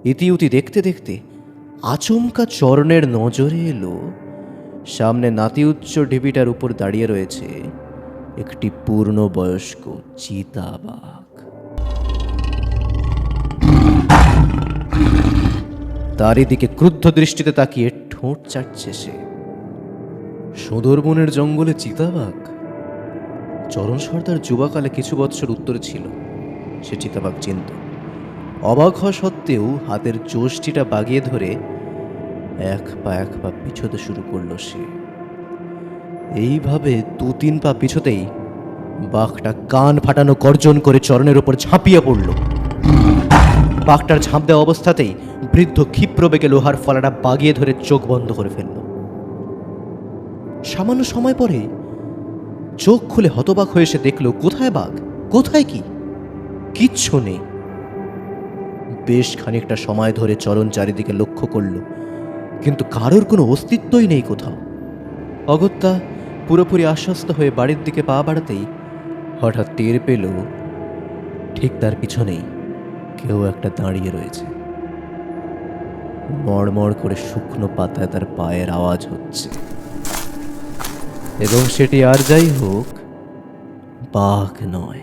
ইতিউতি দেখতে দেখতে আচমকা চরণের নজরে এলো সামনে নাতি উচ্চ ঢিবিটার উপর দাঁড়িয়ে রয়েছে একটি পূর্ণবয়স্ক চিতাবাঘ। তারই দিকে ক্রুদ্ধ দৃষ্টিতে তাকিয়ে ঠোঁট চাটছে সে। সুন্দরবনের জঙ্গলে চিতাবাঘ? চরণ সর্দার যুবাকালে কিছু বৎসর উত্তরে ছিল সে চিতাবাঘ চিনত। অবাক হওয়া সত্ত্বেও হাতের চোষ্টিটা বাগিয়ে ধরে এক পা পিছোতে শুরু করলো সে। এইভাবে 2-3 পা পিছোতেই বাঘটা কান ফাটানো গর্জন করে চরণের উপর ঝাঁপিয়ে পড়ল। বাঘটার ঝাঁপ দেওয়া অবস্থাতেই বৃদ্ধ ক্ষিপ্র বেগে লোহার ফলাটা বাগিয়ে ধরে চোখ বন্ধ করে ফেলল। সামান্য সময় পরে চোখ খুলে হতবাক হয়ে সে দেখল কোথায় বাঘ, কোথায় কি, কিচ্ছু নেই। বেশ খানিকটা সময় ধরে চরণ চারিদিকে লক্ষ্য করল, কিন্তু কারোর কোনো অস্তিত্বই নেই কোথাও। অগত্যা পুরোপুরি আশ্বস্ত হয়ে বাড়ির দিকে পা বাড়াতেই হঠাৎ টের পেল ঠিক তার পিছনেই কেউ একটা দাঁড়িয়ে রয়েছে। মড়মড় করে শুকনো পাতায় তার পায়ের আওয়াজ হচ্ছে, এবং সেটি আর যাই হোক বাঘ নয়,